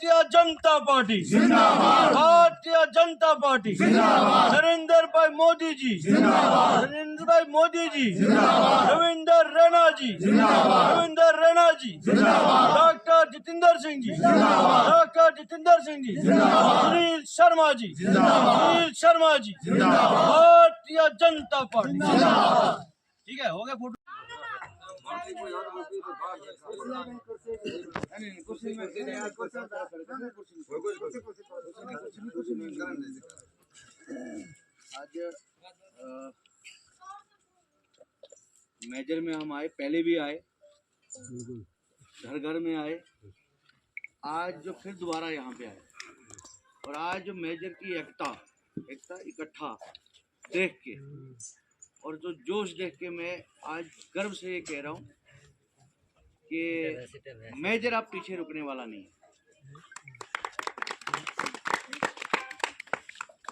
Bharatiya Janata party जिंदाबाद, Bharatiya Janata party जिंदाबाद, नरेंद्र भाई मोदी जी जिंदाबाद, नरेंद्र भाई मोदी जी जिंदाबाद, रविंदर रैना जी जिंदाबाद, रविंदर रैना जी जिंदाबाद, डॉक्टर जितेंद्र सिंह जी जिंदाबाद, डॉक्टर जितेंद्र सिंह जी जिंदाबाद, सुनील शर्मा जी जिंदाबाद, सुनील शर्मा जी जिंदाबाद, भारतीय जनता पार्टी जिंदाबाद। ठीक है, हो गया फोटो। आज मेजर में हम आए, पहले भी आए, घर घर में आए, आज जो फिर दोबारा यहाँ पे आए और आज जो मेजर की एकता इकट्ठा देख के और जो जोश देख के मैं आज गर्व से ये कह रहा हूँ कि मेजर अब पीछे रुकने वाला नहीं है।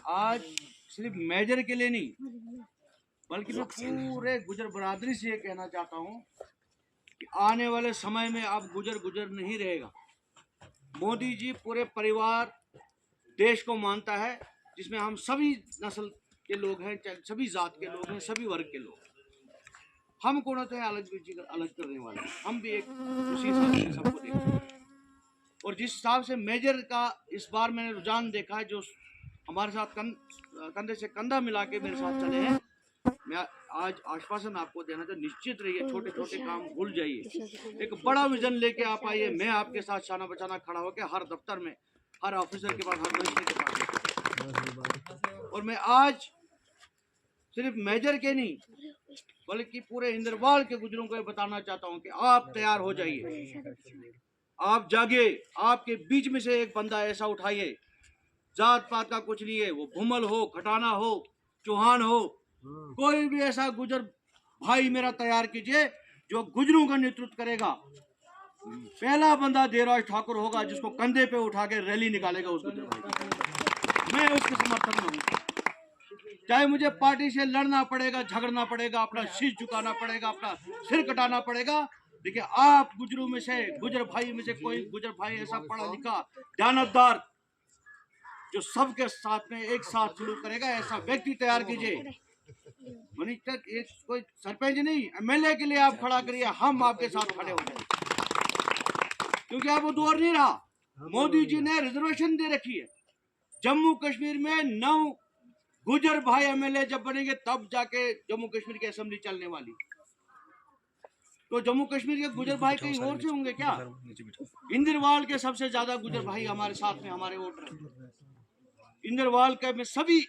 आज सिर्फ मेजर के लिए नहीं बल्कि मैं पूरे गुजर बरादरी से ये कहना चाहता हूँ कि आने वाले समय में अब गुजर नहीं रहेगा। मोदी जी पूरे परिवार देश को मानता है, जिसमें हम सभी नस्ल के लोग हैं, सभी जात के लोग हैं, सभी वर्ग के लोग। हम कौन होते हैं अलग करने वाले, हम भी एक उसी हिसाब से सबको देखते हैं। और जिस हिसाब से मेजर का इस बार मैंने रुझान देखा है, जो हमारे साथ कंधे से कंधा मिला के मेरे साथ चले हैं, मैं आज आश्वासन आपको देना चाहिए, निश्चित रहिए, छोटे छोटे काम भूल जाइए, एक बड़ा विजन लेके आप आइए। मैं आपके साथ शाना बचाना खड़ा होकर हर दफ्तर में, हर ऑफिसर के पास, हर मिनिस्टर के पास। और मैं आज सिर्फ मेजर के नहीं बल्कि पूरे इंद्रवाल के गुजरों को बताना चाहता हूं कि आप तैयार हो जाइए, आप जागे, आपके बीच में से एक बंदा ऐसा उठाइए, जात पात का कुछ नहीं है, वो भूमल हो, खटाना हो, चौहान हो, कोई भी ऐसा गुजर भाई मेरा तैयार कीजिए जो गुजरों का नेतृत्व करेगा। पहला बंदा देवराज ठाकुर होगा जिसको कंधे पे उठा के रैली निकालेगा उस गुजर भाई। मैं उसके समर्थन में हूँ, चाहे मुझे पार्टी से लड़ना पड़ेगा, झगड़ना पड़ेगा, अपना शीश झुकाना पड़ेगा, अपना सिर कटाना पड़ेगा। देखिए, आप गुजरों में से, गुजर भाई में से कोई गुजर भाई ऐसा पढ़ा लिखा दयानतदार जो सबके साथ में एक साथ सलूक करेगा, ऐसा व्यक्ति तैयार कीजिए। मिनिस्टर एक कोई सरपंच नहीं, एमएलए के लिए आप खड़ा करिए, हम आपके साथ खड़े हो जाए, क्योंकि अब वो दौर नहीं रहा। मोदी जी ने रिजर्वेशन दे रखी है, जम्मू कश्मीर में 9 गुजर भाई एमएलए जब बनेंगे तब जाके जम्मू कश्मीर की असेंबली चलने वाली। तो जम्मू कश्मीर के गुजर भाई कहीं और से होंगे क्या? इंद्रवाल के सबसे ज्यादा गुजर भाई हमारे साथ में, हमारे वोटर हैं। इंद्रवाल का मैं सभी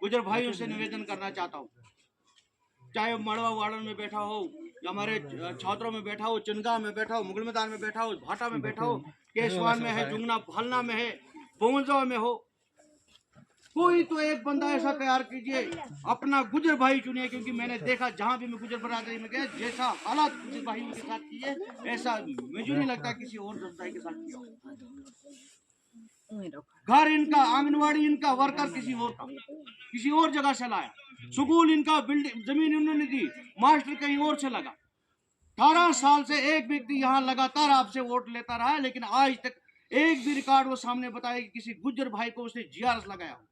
गुजर भाइयों से निवेदन करना चाहता हूँ, चाहे मड़वा वार्डन में बैठा हो, हमारे छात्रों में बैठा हो, चिनगा में बैठा हो, मुगल मैदान में बैठा हो, भाटा में बैठा हो, केसवान में है, जुंगना फलना में है, बोमलजाव में हो, कोई तो एक बंदा ऐसा तैयार कीजिए, अपना गुजर भाई चुनिए। क्योंकि मैंने देखा जहां भी मैं गुजर बरादरी में गया, जैसा हालात गुजर भाइयों के साथ किए, ऐसा मुझे नहीं लगता किसी और समुदाय के साथ किया। घर इनका, आंगनवाड़ी इनका, वर्कर किसी और का, किसी और जगह से लाया, स्कूल इनका, बिल्डिंग जमीन उन्होंने दी, मास्टर कहीं और से लगा। 18 साल से एक व्यक्ति यहाँ लगातार आपसे वोट लेता रहा है, लेकिन आज तक एक भी रिकॉर्ड वो सामने बताया कि किसी गुजर भाई को उसने जीआरएस लगाया हो।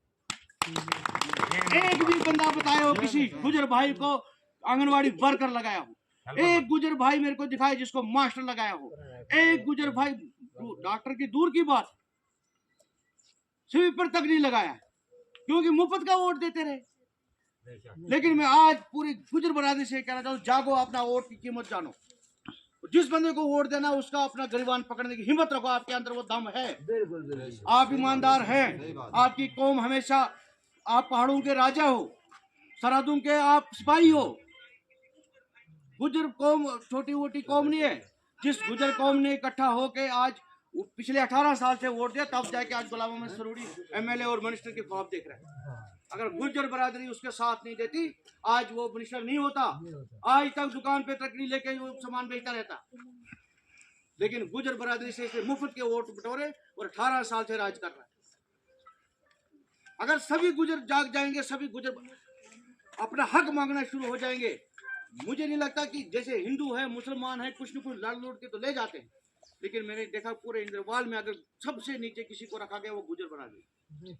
एक भी बंदा बताया हो किसी गुजर भाई को आंगनवाड़ी वर्कर लगाया हो। एक गुजर भाई मेरे को दिखाए जिसको मास्टर लगाया हो। एक गुजर भाई, डॉक्टर की दूर की बात, स्वीपर तक नहीं लगाया, क्योंकि मुफ्त का वोट देते रहे। लेकिन मैं आज पूरी गुजर बरादरी से कहना चाहता हूँ, जागो, अपना वोट की कीमत जानो। जिस बंदे को वोट देना उसका अपना गिरबान पकड़ने की हिम्मत रखो, आपके अंदर वो दम है, आप ईमानदार हैं, आपकी कौम हमेशा, आप पहाड़ों के राजा हो, सरहदों के आप सिपाही हो। गुजर कौम छोटी मोटी कौम नहीं है। जिस गुजर कौम ने इकट्ठा होके आज पिछले 18 साल से वोट दिया, तब जाके आज गुलाम मोहम्मद सरूरी एमएलए और मिनिस्टर के ख्वाब देख रहे हैं। अगर गुजर बरादरी उसके साथ नहीं देती, आज वो मिनिस्टर नहीं होता। आज तक दुकान पे तकड़ी लेके वो सामान बेचता रहता, लेकिन गुजर बरादरी से मुफ्त के वोट बटोरे और 18 साल से राज कर रहा है। अगर सभी गुजर जाग जाएंगे, सभी गुजर अपना हक मांगना शुरू हो जाएंगे, मुझे नहीं लगता कि जैसे हिंदू है, मुसलमान है, कुछ न कुछ लड़ लूट के तो ले जाते हैं, लेकिन मैंने देखा पूरे इंद्रवाल में अगर सबसे नीचे किसी को रखा गया वो गुजर बरादरी।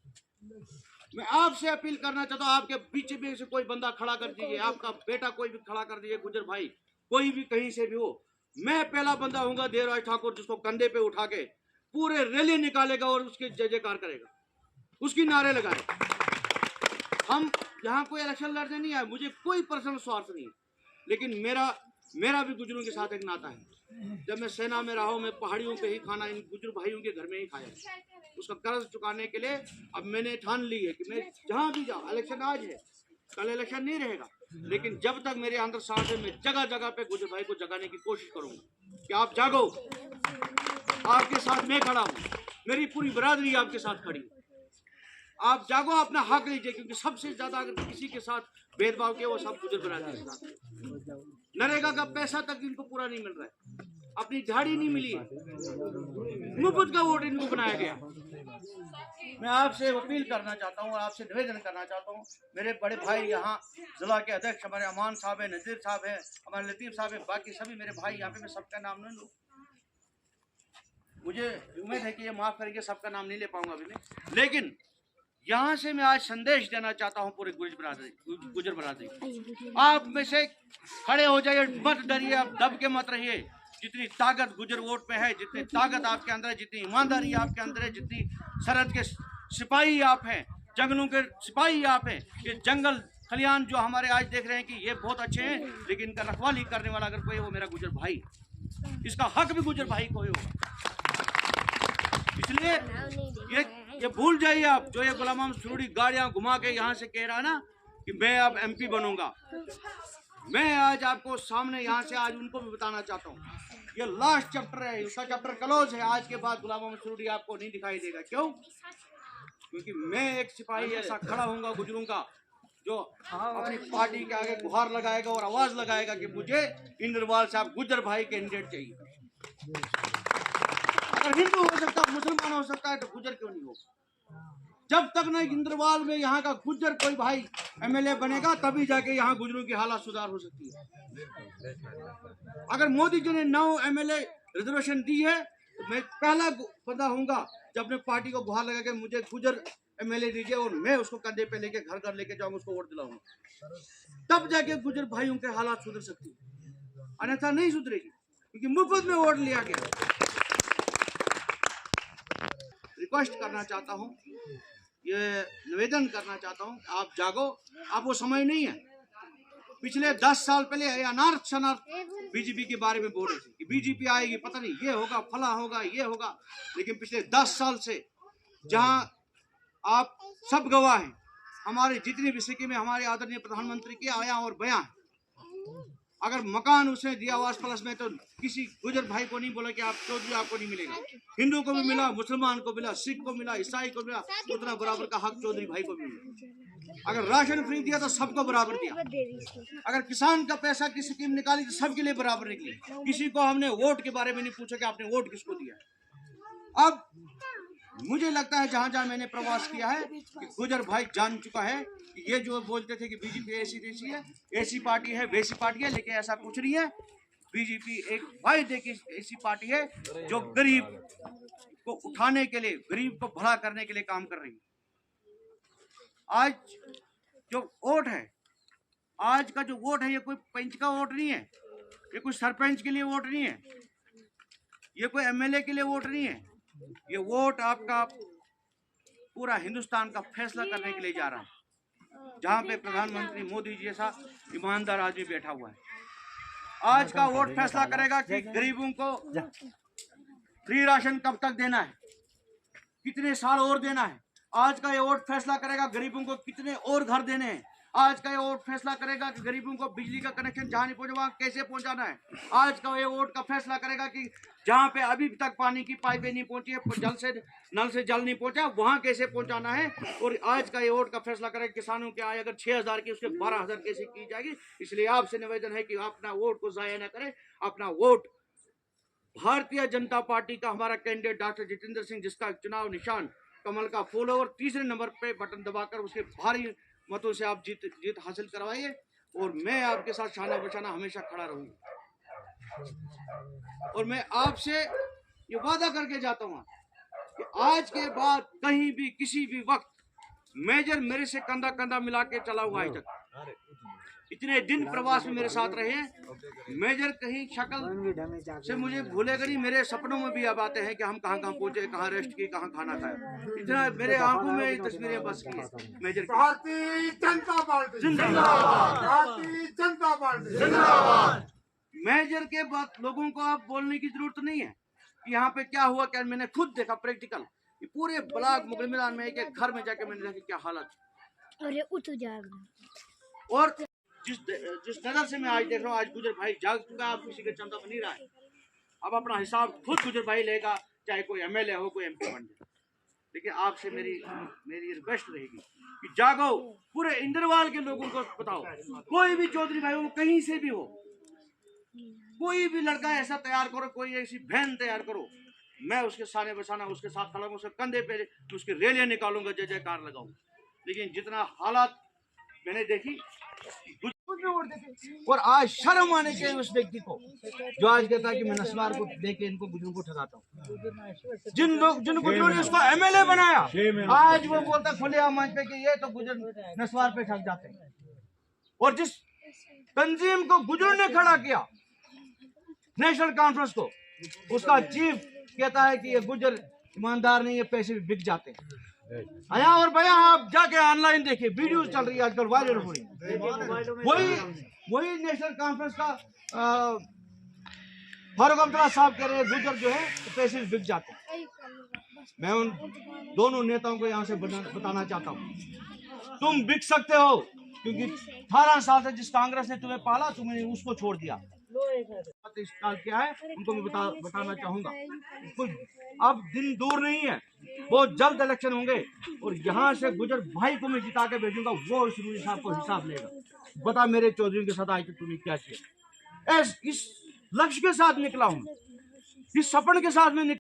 मैं आपसे अपील करना चाहता हूँ, आपके पीछे भी से कोई बंदा खड़ा कर दीजिए, आपका बेटा कोई भी खड़ा कर दीजिए, गुजर भाई कोई भी कहीं से भी हो। मैं पहला बंदा होऊंगा देवराज ठाकुर जिसको कंधे पे उठा के पूरे रैली निकालेगा और उसके जय जयकार करेगा, उसकी नारे लगाएगा। हम यहाँ कोई इलेक्शन लड़ने नहीं आए, मुझे कोई पर्सनल स्वार्थ नहीं है, लेकिन मेरा भी गुजरों के साथ एक नाता है। जब मैं सेना में रहा हूँ, मैं पहाड़ियों पे ही खाना इन गुजर भाइयों के घर में ही खाया। उसका कर्ज चुकाने के लिए अब मैंने ठान ली है कि मैं जहाँ भी जाऊँ, इलेक्शन आज है, कल इलेक्शन नहीं रहेगा, लेकिन जब तक मेरे अंदर सांस है मैं जगह जगह पे गुजर भाई को जगाने की कोशिश करूंगा कि आप जागो, आपके साथ मैं खड़ा हूँ, मेरी पूरी बरादरी आपके साथ खड़ी है। आप जागो, अपना हक लीजिए, क्योंकि सबसे ज्यादा अगर किसी के साथ भेदभाव किया वो सब गुजर बरादरी के साथ। नरेगा का पैसा तक इनको पूरा नहीं मिल रहा है, अपनी झाड़ी नहीं मिली, मुफ्त का वोट इनको बनाया गया। मैं आपसे अपील करना चाहता हूँ और आपसे निवेदन करना चाहता हूँ, मेरे बड़े भाई यहाँ जिला के अध्यक्ष हमारे अमान साहब है, नजीर साहब है, हमारे लतीफ साहब है, बाकी सभी मेरे भाई यहाँ पे, मैं सबका नाम नहीं लूँ, मुझे उम्मीद है कि ये माफ करेंगे, सबका नाम नहीं ले पाऊंगा अभी मैं, लेकिन यहाँ से मैं आज संदेश देना चाहता हूँ पूरे गुजर बरादरी, आप में से खड़े हो जाइए, मत डरिए, आप दब के मत रहिए। जितनी ताकत गुजर वोट पे है, जितनी ताकत आपके अंदर है, जितनी ईमानदारी आपके अंदर है, जितनी सरहद के सिपाही आप हैं, जंगलों के सिपाही आप हैं, ये जंगल खलियान जो हमारे आज देख रहे हैं कि ये बहुत अच्छे हैं, लेकिन इनका रखवाली करने वाला अगर कोई वो मेरा गुजर भाई, इसका हक भी गुजर भाई को ही होगा। इसलिए ये भूल जाइए आप, जो ये गुलाम मोहम्मद सुरूरी गाड़ियां घुमा के यहाँ से कह रहा है ना कि मैं अब MP बनूंगा, मैं आज आपको सामने यहाँ से आज उनको भी बताना चाहता हूँ, ये लास्ट चैप्टर है, उसका चैप्टर क्लोज है। आज के बाद गुलाम मोहम्मद सुरूरी आपको नहीं दिखाई देगा। क्यों? क्योंकि मैं एक सिपाही ऐसा खड़ा होऊंगा गुजरों का, जो अपनी पार्टी के आगे गुहार लगाएगा और आवाज लगाएगा कि मुझे इंद्रवाल साहब गुजर भाई कैंडिडेट चाहिए। अगर हिंदू हो सकता है, मुसलमान हो सकता है, तो गुजर क्यों नहीं होगा? जब तक न इंद्रवाल में यहाँ का गुजर कोई भाई MLA बनेगा, तभी जाके यहाँ गुजरों की हालत सुधार हो सकती है। अगर मोदी जी ने 9 MLA रिजर्वेशन दी है, तो मैं पहला बंदा होऊंगा जब अपने पार्टी को गुहार लगा के मुझे गुजर MLA दीजिए, और मैं उसको कंधे पे लेके घर घर लेके जाऊंगा, उसको वोट दिलाऊंगा, तब जाके गुजर भाइयों के हालात सुधर सकती है, अन्यथा नहीं सुधरेगी, क्योंकि मुफ्त में वोट लिया गया। रिक्वेस्ट करना चाहता हूँ, ये निवेदन करना चाहता हूँ, आप जागो, आप वो समय नहीं है। पिछले 10 साल पहले अनार्थ शनार्थ बीजेपी के बारे में बोल रहे थे कि बीजेपी आएगी, पता नहीं ये होगा, फला होगा, ये होगा, लेकिन पिछले 10 साल से जहां आप सब गवाह हैं, हमारे जितनी भी सिक्किम में हमारे आदरणीय प्रधानमंत्री के आया और बयां, अगर मकान उसने दिया आवास प्लस में, तो किसी गुजर भाई को नहीं बोला कि आप चौधरी आपको नहीं मिलेगा। हिंदू को भी मिला, मुसलमान को मिला, सिख को मिला, ईसाई को मिला, उतना बराबर का हक चौधरी भाई को भी मिला। अगर राशन फ्री दिया तो सबको बराबर दिया। अगर किसान का पैसा की स्कीम निकाली तो सबके लिए बराबर निकली। किसी को हमने वोट के बारे में नहीं पूछा कि आपने वोट किसको दिया। अब मुझे लगता है जहां जहां मैंने प्रवास किया है कि गुजर भाई जान चुका है कि ये जो बोलते थे कि बीजेपी ऐसी देसी है, ऐसी पार्टी है, वैसी पार्टी है, लेकिन ऐसा कुछ नहीं है। बीजेपी एक वाहिद एक ऐसी पार्टी है जो गरीब को उठाने के लिए, गरीब को भला करने के लिए काम कर रही है। आज जो वोट है, आज का जो वोट है, ये कोई पंच का वोट नहीं है, ये कोई सरपंच के लिए वोट नहीं है, ये कोई MLA के लिए वोट नहीं है। ये वोट आपका पूरा हिंदुस्तान का फैसला करने के लिए जा रहा है, जहां पे प्रधानमंत्री मोदी जी जैसा ईमानदार आदमी बैठा हुआ है। आज का वोट फैसला करेगा कि गरीबों को फ्री राशन कब तक देना है, कितने साल और देना है। आज का ये वोट फैसला करेगा गरीबों को कितने और घर देने हैं। आज का ये वोट फैसला करेगा कि गरीबों को बिजली का कनेक्शन जहाँ नहीं पहुंचा वहाँ कैसे पहुंचाना है। आज का ये वोट का फैसला करेगा कि जहाँ पे अभी तक पानी की पाइपें नहीं पहुंची है, नल से जल नहीं पहुंचा, वहाँ कैसे पहुंचाना है। और आज का ये वोट का फैसला करेगा किसानों की आय अगर 6,000 की, उसके 12,000 कैसे की जाएगी। इसलिए आपसे निवेदन है कि अपना वोट को जाया न करें, अपना वोट भारतीय जनता पार्टी का हमारा कैंडिडेट डॉक्टर जितेंद्र सिंह, जिसका चुनाव निशान कमल का फूल है, और तीसरे नंबर पे बटन दबाकर उसके भारी मतों से आप जीत हासिल करवाइए। और मैं आपके साथ शाना बशाना हमेशा खड़ा रहूंगा। और मैं आपसे ये वादा करके जाता हूँ कि आज के बाद कहीं भी किसी भी वक्त मेजर मेरे से कंधा कंधा मिला के चला हुआ आज तक। इतने दिन प्रवास में मेरे साथ रहे हैं। मेजर कहीं शक्ल से मुझे भूलेगा नहीं। मेरे सपनों में भी अब आते हैं कि हम कहाँ कहाँ पहुंचे, कहाँ रेस्ट की, कहाँ खाना खाया। इतना मेरे आंखों में ये तस्वीरें बस की है मेजर की। भारतीय जनता पार्टी जिंदाबाद। भारतीय जनता पार्टी मेजर के बाद लोगों को अब बोलने की जरूरत नहीं है कि यहाँ पे क्या हुआ, क्या मैंने खुद देखा प्रैक्टिकल। ये पूरे ब्लॉक मुगल मैदान में एक घर में जाके मैंने देखा क्या हालत। अरे उठ जाएगा। और जिस नजर से मैं आज देख रहा हूँ, आज गुजर भाई जाग चुका है। अब किसी का चंदा बन नहीं रहा है। अब अपना हिसाब खुद गुजर भाई लेगा, चाहे कोई एमएलए हो, कोई एमपी बन जाए। लेकिन आपसे मेरी रिक्वेस्ट रहेगी कि जागो, पूरे इंद्रवाल के लोगों को बताओ। कोई भी चौधरी भाई हो, कहीं से भी हो, कोई भी लड़का ऐसा तैयार करो, कोई ऐसी बहन तैयार करो, मैं उसके सामने बसाना, उसके साथ खड़ा हूं, उसके कंधे पे उसकी रैलियां निकालूंगा, जय जयकार लगाऊंगा। लेकिन जितना हालात मैंने देखी और आज शर्म आने चाहिए उस व्यक्ति को जो आज कहता है कि मैं नस्वार को देके इनको गुजरों को ठगाता हूँ। जिन गुजरों ने उसको एमएलए बनाया, आज वो बोलता खुले मंच पे कि ये तो गुजर नस्वार पे ठग जाते हैं। और जिस तंजीम को गुजरों ने खड़ा किया, नेशनल कॉन्फ्रेंस को, उसका चीफ कहता है कि ये गुजर ईमानदार नहीं, ये पैसे भी बिक जाते हैं। आया और भैया आप जाके ऑनलाइन देखिए, वीडियो चल रही है आजकल, वायरल हो रही है। वही नेशनल कॉन्फ्रेंस का फारूक अब्दुल्ला साहब कह रहे हैं गुजर जो है पैसे भी बिक जाते हैं। मैं उन दोनों नेताओं को यहाँ से बताना चाहता हूँ, तुम बिक सकते हो क्योंकि 18 साल से जिस कांग्रेस ने तुम्हें पाला, तुमने उसको छोड़ दिया। क्या है उनको मैं बताना चाहूंगा। कुछ अब दिन दूर नहीं है, बहुत जल्द इलेक्शन होंगे और यहाँ से गुजर भाई को मैं जिता के भेजूंगा, वो शुरू साहब को हिसाब लेगा। बता मेरे चौधरी के साथ आज तक तूने क्या किया। इस लक्ष्य के साथ निकला हूँ, इस सपन के साथ में